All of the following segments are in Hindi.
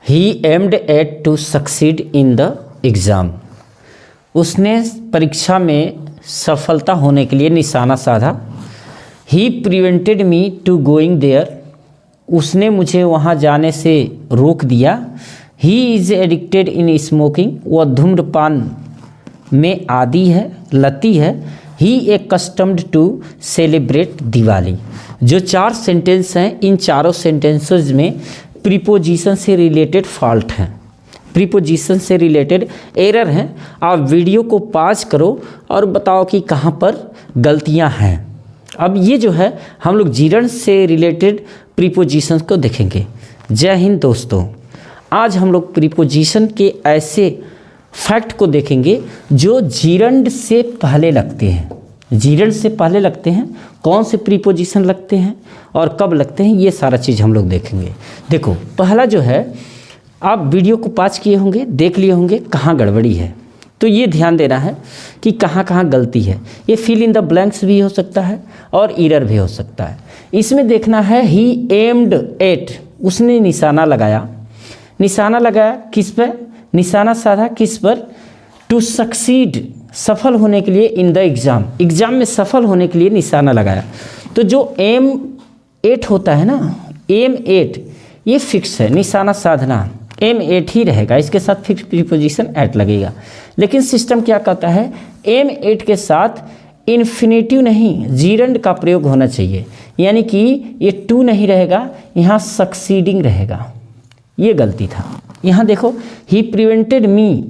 He aimed at to succeed in the exam. उसने परीक्षा में सफलता होने के लिए निशाना साधा। He prevented me to going there. उसने मुझे वहाँ जाने से रोक दिया। He is addicted in smoking. वह धूम्रपान में आदी है, लती है। He accustomed to celebrate Diwali. जो 4 सेंटेंस हैं, इन चारों सेंटेंसेस में प्रीपोजिशन से रिलेटेड फॉल्ट हैं, प्रीपोजिशन से रिलेटेड एरर हैं। आप वीडियो को पॉज करो और बताओ कि कहाँ पर गलतियाँ हैं। अब ये जो है हम लोग जीरंड से रिलेटेड प्रीपोजिशन को देखेंगे। जय हिंद दोस्तों, आज हम लोग प्रीपोजिशन के ऐसे फैक्ट को देखेंगे जो जीरंड से पहले लगते हैं। जीरंड से पहले लगते हैं, कौन से प्रीपोजिशन लगते हैं और कब लगते हैं, ये सारा चीज़ हम लोग देखेंगे। देखो, पहला जो है, आप वीडियो को पॉज किए होंगे, देख लिए होंगे कहाँ गड़बड़ी है, तो ये ध्यान देना है कि कहाँ कहाँ गलती है। ये फिल इन द ब्लैंक्स भी हो सकता है और एरर भी हो सकता है। इसमें देखना है ही एम्ड एट, उसने निशाना लगाया। निशाना लगाया किस पर? निशाना साधा किस पर? टू सक्सीड, सफल होने के लिए, इन द एग्ज़ाम, एग्ज़ाम में सफल होने के लिए निशाना लगाया। तो जो एम 8 होता है ना, एम 8 ये फिक्स है, निशाना साधना एम 8 ही रहेगा, इसके साथ फिक्स प्रीपोजिशन एट लगेगा। लेकिन सिस्टम क्या कहता है, एम 8 के साथ इन्फिनेटिव नहीं, जीरंड का प्रयोग होना चाहिए, यानी कि ये टू नहीं रहेगा, यहाँ सक्सीडिंग रहेगा। ये गलती था। यहाँ देखो, he prevented me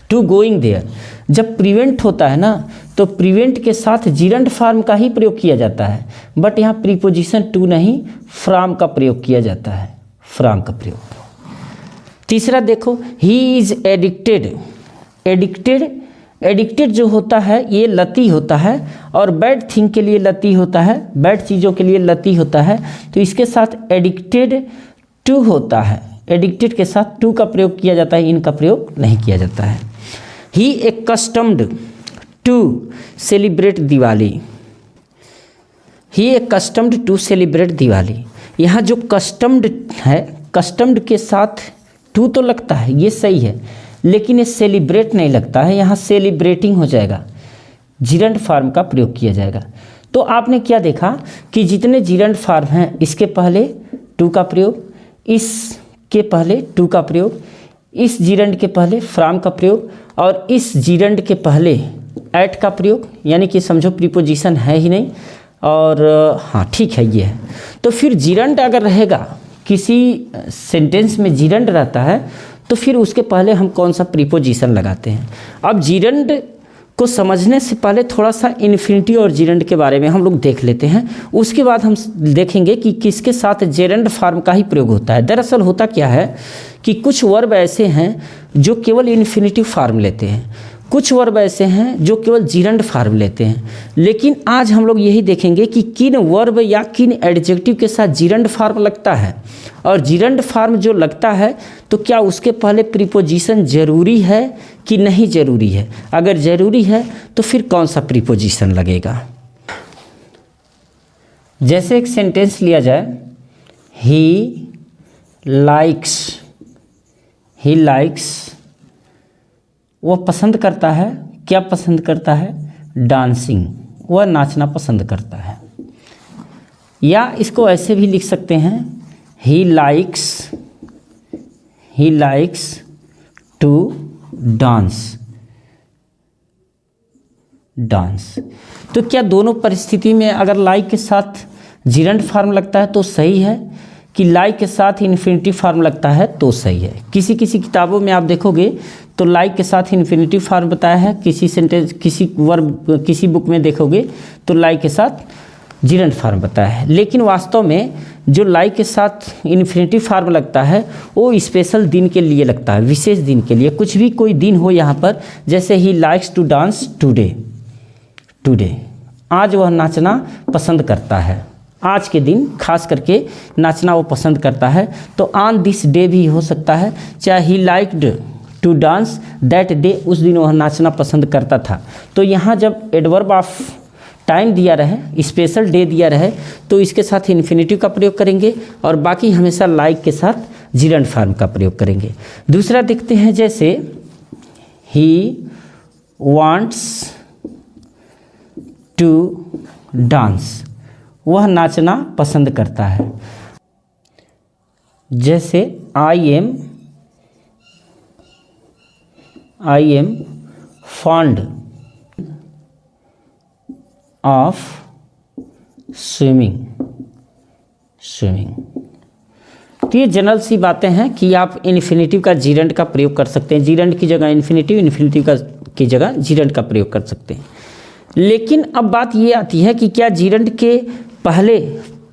to going there. जब प्रिवेंट होता है ना, तो प्रिवेंट के साथ जीरंड फॉर्म का ही प्रयोग किया जाता है, बट यहाँ प्रीपोजिशन टू नहीं, फ्रॉम का प्रयोग किया जाता है, फ्रॉम का प्रयोग। तीसरा देखो, ही इज़ एडिक्टेड। एडिक्टेड, एडिक्टेड जो होता है ये लती होता है और बैड थिंग के लिए लती होता है, बैड चीज़ों के लिए लती होता है, तो इसके साथ एडिक्टेड टू होता है। एडिक्टेड के साथ टू का प्रयोग किया जाता है, इनका प्रयोग नहीं किया जाता है। He accustomed to celebrate Diwali. He accustomed to celebrate Diwali. यहाँ जो कस्टम्ड है, कस्टम्ड के साथ टू तो लगता है, ये सही है, लेकिन ये सेलिब्रेट नहीं लगता है, यहाँ सेलिब्रेटिंग हो जाएगा, जीरंड फॉर्म का प्रयोग किया जाएगा। तो आपने क्या देखा कि जितने जीरंड फॉर्म हैं, इसके पहले टू का प्रयोग, इसके पहले टू का प्रयोग, इस जीरंड के पहले फ्रॉम का प्रयोग और इस जीरंड के पहले एट का प्रयोग, यानी कि समझो प्रीपोजिशन है ही नहीं। और हाँ ठीक है, ये है। तो फिर जीरंड अगर रहेगा, किसी सेंटेंस में जीरंड रहता है, तो फिर उसके पहले हम कौन सा प्रीपोजिशन लगाते हैं। अब जीरंड को समझने से पहले थोड़ा सा इन्फिनिटी और जीरंड के बारे में हम लोग देख लेते हैं, उसके बाद हम देखेंगे कि किसके साथ जेरंड फॉर्म का ही प्रयोग होता है। दरअसल होता क्या है कि कुछ वर्ब ऐसे हैं जो केवल इन्फिनिटिव फॉर्म लेते हैं, कुछ वर्ब ऐसे हैं जो केवल जीरंड फॉर्म लेते हैं। लेकिन आज हम लोग यही देखेंगे कि किन वर्ब या किन एडजेक्टिव के साथ जीरंड फॉर्म लगता है, और जीरंड फॉर्म जो लगता है तो क्या उसके पहले प्रीपोजिशन जरूरी है कि नहीं जरूरी है। अगर जरूरी है तो फिर कौन सा प्रीपोजिशन लगेगा। जैसे एक सेंटेंस लिया जाए, ही लाइक्स, ही लाइक्स, वह पसंद करता है, क्या पसंद करता है? डांसिंग, वह नाचना पसंद करता है। या इसको ऐसे भी लिख सकते हैं, he likes to dance, dance. तो क्या दोनों परिस्थिति में अगर लाइक के साथ जीरंड फॉर्म लगता है तो सही है, कि लाइक के साथ इन्फिनिटिव फॉर्म लगता है तो सही है। किसी किसी किताबों में आप देखोगे तो लाइक के साथ इन्फिनिटिव फॉर्म बताया है, किसी सेंटेंस, किसी वर्ब, किसी बुक में देखोगे तो लाइक के साथ जीरंड फॉर्म बताया है। लेकिन वास्तव में जो लाइक के साथ इन्फिनिटिव फॉर्म लगता है वो स्पेशल दिन के लिए लगता है, विशेष दिन के लिए। कुछ भी कोई दिन हो यहाँ पर, जैसे he likes to dance today, today, आज वह नाचना पसंद करता है, आज के दिन खास करके नाचना वो पसंद करता है। तो ऑन दिस डे भी हो सकता है, चाहे he liked to dance that day, उस दिन वह नाचना पसंद करता था। तो यहाँ जब एडवर्ब ऑफ टाइम दिया रहे, स्पेशल डे दिया रहे, तो इसके साथ इन्फिनिटिव का प्रयोग करेंगे और बाकी हमेशा लाइक के साथ जीरंड फॉर्म का प्रयोग करेंगे। दूसरा देखते हैं, जैसे ही वांट्स टू डांस, वह नाचना पसंद करता है। जैसे I am fond of swimming. तो ये जनरल सी बातें हैं कि आप इन्फिनेटिव का जीरंड का प्रयोग कर सकते हैं, जीरंड की जगह इन्फिनेटिव, इन्फिनेटिव का की जगह जीरंड का प्रयोग कर सकते हैं। लेकिन अब बात ये आती है कि क्या जीरंड के पहले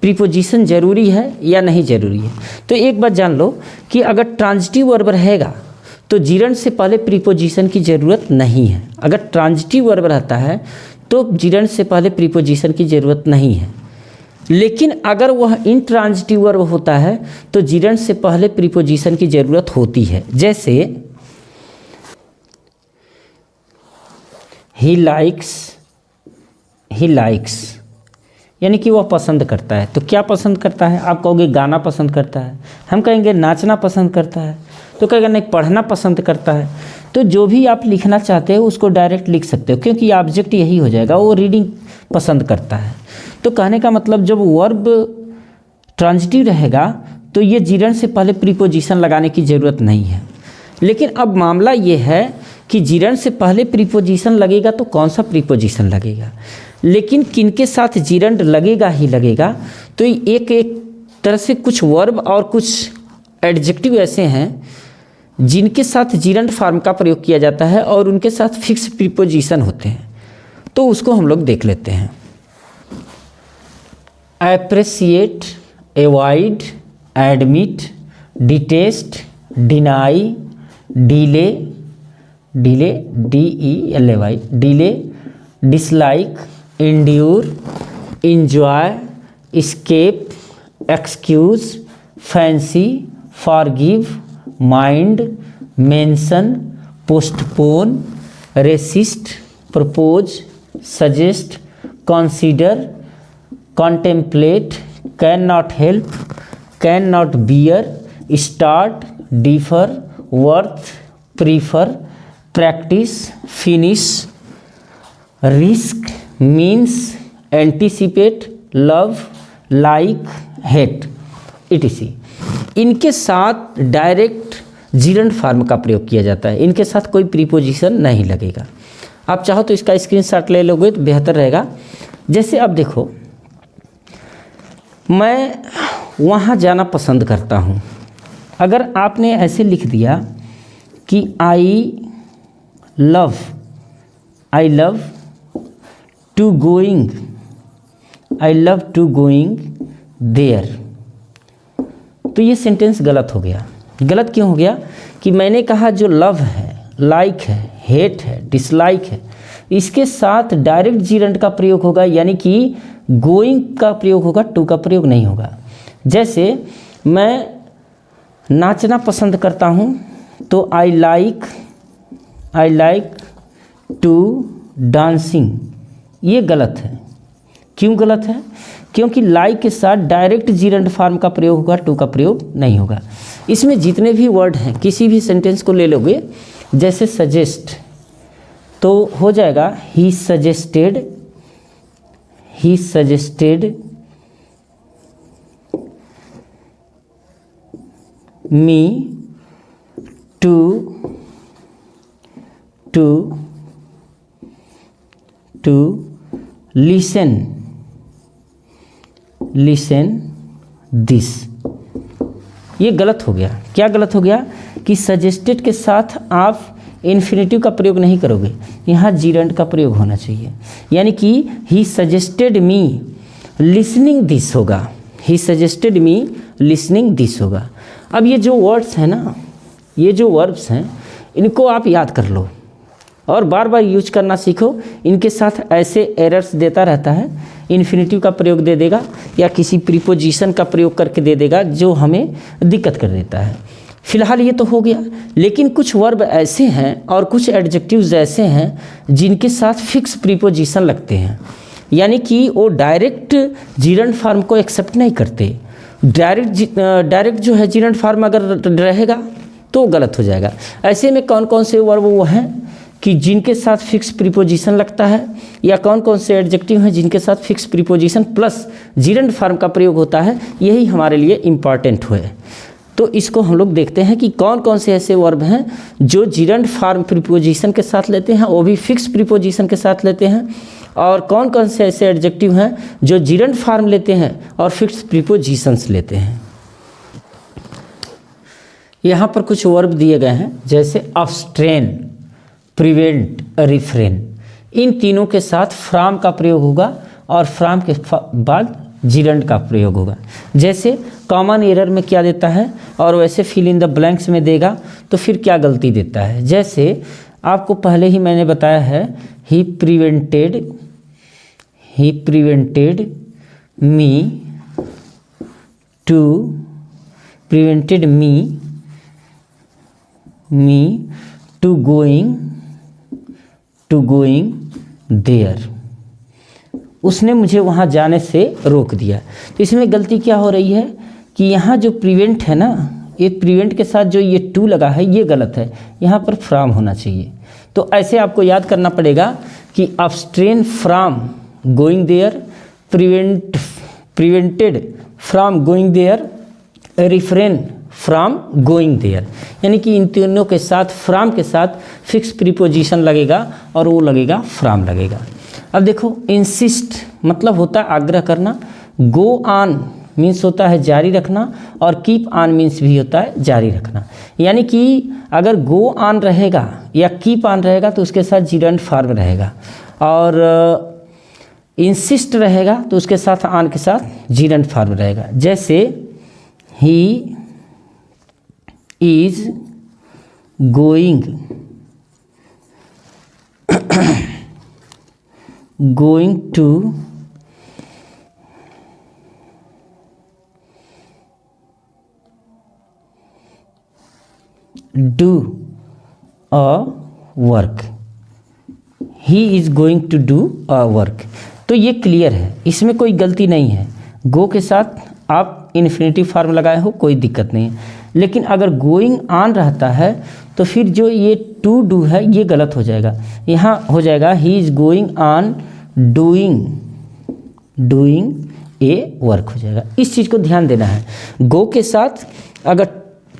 प्रीपोजिशन जरूरी है या नहीं जरूरी है। तो एक बात जान लो कि अगर ट्रांजिटिव वर्ब रहेगा तो जीरंड से पहले प्रीपोजिशन की ज़रूरत नहीं है। अगर ट्रांजिटिव वर्ब रहता है तो जीरंड से पहले प्रीपोजिशन की ज़रूरत नहीं है। लेकिन अगर वह इंट्रांजिटिव वर्ब होता है तो जीरंड से पहले प्रीपोजिशन की ज़रूरत होती है। जैसे ही लाइक्स यानी कि वह पसंद करता है। तो क्या पसंद करता है? आप कहोगे गाना पसंद करता है, हम कहेंगे नाचना पसंद करता है, तो कहेगा नहीं पढ़ना पसंद करता है। तो जो भी आप लिखना चाहते हो उसको डायरेक्ट लिख सकते हो, क्योंकि ऑब्जेक्ट यही हो जाएगा, वो रीडिंग पसंद करता है। तो कहने का मतलब जब वर्ब ट्रांजिटिव रहेगा तो ये जीरंड से पहले प्रीपोजिशन लगाने की ज़रूरत नहीं है। लेकिन अब मामला ये है कि जीरंड से पहले प्रीपोजिशन लगेगा तो कौन सा प्रीपोजिशन लगेगा, लेकिन किनके साथ जीरंड लगेगा ही लगेगा। तो एक तरह से कुछ वर्ब और कुछ एडजेक्टिव ऐसे हैं जिनके साथ जीरंड फॉर्म का प्रयोग किया जाता है और उनके साथ फिक्स प्रीपोजिशन होते हैं। तो उसको हम लोग देख लेते हैं। Appreciate, avoid, admit, detest, deny, delay DELAY, delay, dislike, endure, enjoy, escape, excuse, fancy, forgive, mind, mention, postpone, resist, propose, suggest, consider, contemplate, can not help, can not bear, start, defer, worth, prefer, practise, finish, risk, means, anticipate, love, like, hate, etc। इनके साथ डायरेक्ट जीरंड फॉर्म का प्रयोग किया जाता है, इनके साथ कोई प्रीपोजिशन नहीं लगेगा। आप चाहो तो इसका स्क्रीनशॉट ले लोगे तो बेहतर रहेगा। जैसे अब देखो, मैं वहाँ जाना पसंद करता हूँ। अगर आपने ऐसे लिख दिया कि I love to going there, तो ये सेंटेंस गलत हो गया। गलत क्यों हो गया? कि मैंने कहा जो लव है, लाइक है, हेट है, डिसलाइक है, इसके साथ डायरेक्ट जीरंड का प्रयोग होगा, यानी कि गोइंग का प्रयोग होगा, टू का प्रयोग नहीं होगा। जैसे मैं नाचना पसंद करता हूँ तो आई लाइक टू डांसिंग, ये गलत है। क्यों गलत है? क्योंकि लाइक के साथ डायरेक्ट जीरंड फॉर्म का प्रयोग होगा, टू का प्रयोग नहीं होगा। इसमें जितने भी वर्ड हैं, किसी भी सेंटेंस को ले लोगे, जैसे सजेस्ट तो हो जाएगा ही suggested me to listen this। ये गलत हो गया। क्या गलत हो गया? कि सजेस्टेड के साथ आप इन्फिनेटिव का प्रयोग नहीं करोगे, यहाँ जीरंड का प्रयोग होना चाहिए। यानी कि he suggested me listening this होगा, he suggested me listening this होगा। अब ये जो वर्ड्स हैं ना, ये जो वर्ब्स हैं, इनको आप याद कर लो और बार बार यूज करना सीखो। इनके साथ ऐसे एरर्स देता रहता है, इन्फिनेटिव का प्रयोग दे देगा या किसी प्रीपोजिशन का प्रयोग करके दे देगा जो हमें दिक्कत कर देता है। फिलहाल ये तो हो गया, लेकिन कुछ वर्ब ऐसे हैं और कुछ एडजेक्टिव्स ऐसे हैं जिनके साथ फिक्स प्रीपोजिशन लगते हैं, यानी कि वो डायरेक्ट जीरंड फॉर्म को एक्सेप्ट नहीं करते, डायरेक्ट जो है जीरंड फॉर्म अगर रहेगा तो गलत हो जाएगा। ऐसे में कौन कौन से वर्ब वो हैं कि जिनके साथ फिक्स प्रीपोजिशन लगता है, या कौन कौन से एडजेक्टिव हैं जिनके साथ fix preposition plus gerund form का प्रयोग होता है, यही हमारे लिए इम्पॉर्टेंट हुए। तो इसको हम लोग देखते हैं कि कौन कौन से ऐसे वर्ब हैं जो जीरंड फॉर्म प्रीपोजिशन के साथ लेते हैं, वो भी फिक्स प्रीपोजिशन के साथ लेते हैं, और कौन कौन से ऐसे एडजेक्टिव हैं जो जीरंड फॉर्म लेते हैं और फिक्स प्रीपोजिशंस लेते हैं। यहाँ पर कुछ वर्ब दिए गए हैं, जैसे अब्स्ट्रेन, प्रिवेंट, रिफ्रेन। इन तीनों के साथ फ्रॉम का प्रयोग होगा और फ्रॉम के बाद जीरंड का प्रयोग होगा। जैसे कॉमन एरर में क्या देता है और वैसे फिल इन द ब्लैंक्स में देगा तो फिर क्या गलती देता है। जैसे आपको पहले ही मैंने बताया है, he prevented me to going there. उसने मुझे वहाँ जाने से रोक दिया। तो इसमें गलती क्या हो रही है कि यहाँ जो प्रिवेंट है ना, ये प्रिवेंट के साथ जो ये टू लगा है ये गलत है, यहाँ पर फ्रॉम होना चाहिए। तो ऐसे आपको याद करना पड़ेगा कि abstain from going there, prevented from going there, refrain from going there. यानी कि इन तीनों के साथ फ्रॉम के साथ फिक्स प्रीपोजिशन लगेगा और वो लगेगा फ्रॉम लगेगा। अब देखो, इंसिस्ट मतलब होता है आग्रह करना, गो ऑन मीन्स होता है जारी रखना, और कीप ऑन मीन्स भी होता है जारी रखना। यानी कि अगर गो ऑन रहेगा या कीप ऑन रहेगा तो उसके साथ जीरंड फॉर्म रहेगा, और इंसिस्ट रहेगा तो उसके साथ ऑन के साथ जीरंड फॉर्म रहेगा। जैसे he is going to do a work, he is going to do a work. तो ये क्लियर है, इसमें कोई गलती नहीं है। गो के साथ आप इन्फिनेटिव फॉर्म लगाए हो, कोई दिक्कत नहीं है। लेकिन अगर गोइंग ऑन रहता है तो फिर जो ये टू डू है ये गलत हो जाएगा। यहाँ हो जाएगा ही is going on doing a work हो जाएगा। इस चीज़ को ध्यान देना है। गो के साथ अगर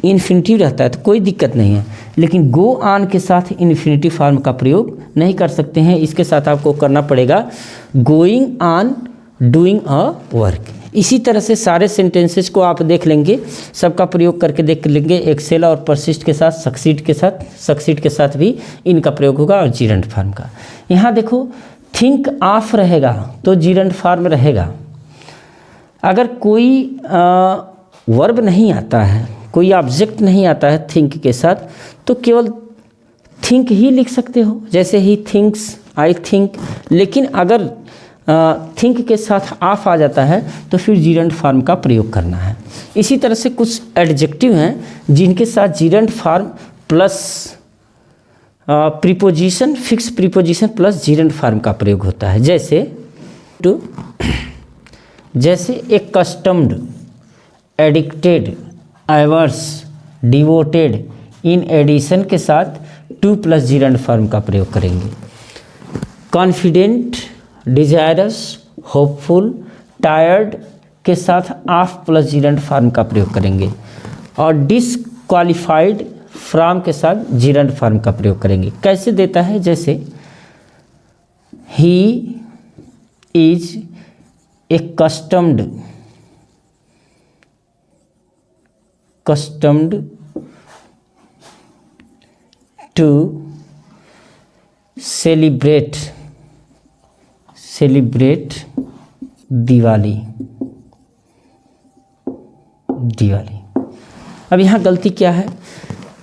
इन्फिनिटिव रहता है तो कोई दिक्कत नहीं है, लेकिन गो ऑन के साथ इन्फिनिटिव फॉर्म का प्रयोग नहीं कर सकते हैं। इसके साथ आपको करना पड़ेगा going on doing a work. इसी तरह से सारे सेंटेंसेस को आप देख लेंगे, सबका प्रयोग करके देख लेंगे। एक्सेल और परसिस्ट के साथ, सक्सीड के साथ भी इनका प्रयोग होगा, और जीरंड फॉर्म का। यहाँ देखो, थिंक ऑफ रहेगा तो जीरंड फॉर्म रहेगा। अगर कोई वर्ब नहीं आता है, कोई ऑब्जेक्ट नहीं आता है थिंक के साथ, तो केवल थिंक ही लिख सकते हो, जैसे ही थिंक्स, आई थिंक। लेकिन अगर थिंक के साथ ऑफ आ जाता है तो फिर जीरंड फॉर्म का प्रयोग करना है। इसी तरह से कुछ एडजेक्टिव हैं जिनके साथ gerund form plus preposition, fix preposition plus gerund form का प्रयोग होता है। जैसे accustomed, addicted, averse, devoted, in addition के साथ टू प्लस जीरंड फॉर्म का प्रयोग करेंगे। कॉन्फिडेंट, डिजायरस, होपफुल, टायर्ड के साथ ऑफ प्लस जीरंड फॉर्म का प्रयोग करेंगे, और डिसक्वालिफाइड फ्रॉम के साथ जीरंड फॉर्म का प्रयोग करेंगे। कैसे देता है, जैसे he is accustomed to celebrate Diwali. अब यहाँ गलती क्या है,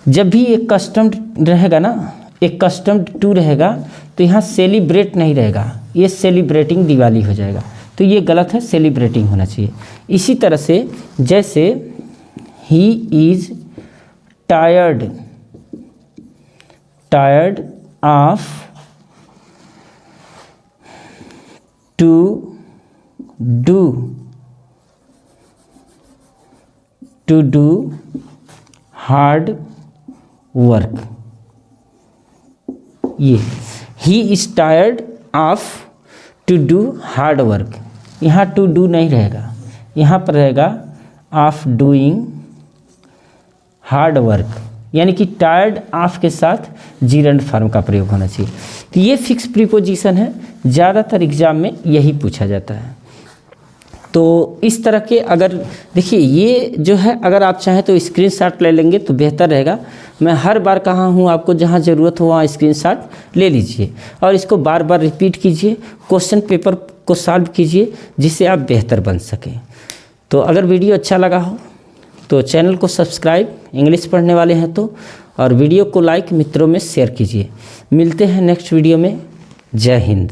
जब भी एक कस्टम्ड रहेगा ना, एक कस्टम्ड टू रहेगा तो यहाँ सेलिब्रेट नहीं रहेगा, ये सेलिब्रेटिंग दिवाली हो जाएगा। तो ये गलत है, सेलिब्रेटिंग होना चाहिए। इसी तरह से जैसे he is tired of to do to do hard work. ये he is tired of to do hard work. यहाँ टू डू नहीं रहेगा, यहाँ पर रहेगा ऑफ डूइंग हार्ड वर्क, यानी कि टायर्ड ऑफ के साथ जीरंड फॉर्म का प्रयोग होना चाहिए। तो ये फिक्स प्रीपोजिशन है, ज़्यादातर एग्जाम में यही पूछा जाता है। तो इस तरह के अगर देखिए ये जो है, अगर आप चाहें तो स्क्रीनशॉट ले लेंगे तो बेहतर रहेगा। मैं हर बार कहा हूँ आपको, जहाँ ज़रूरत हो वहाँ स्क्रीनशॉट ले लीजिए और इसको बार बार रिपीट कीजिए, क्वेश्चन पेपर को सॉल्व कीजिए, जिससे आप बेहतर बन सकें। तो अगर वीडियो अच्छा लगा हो तो चैनल को सब्सक्राइब, इंग्लिश पढ़ने वाले हैं तो, और वीडियो को लाइक, मित्रों में शेयर कीजिए। मिलते हैं नेक्स्ट वीडियो में। जय हिंद।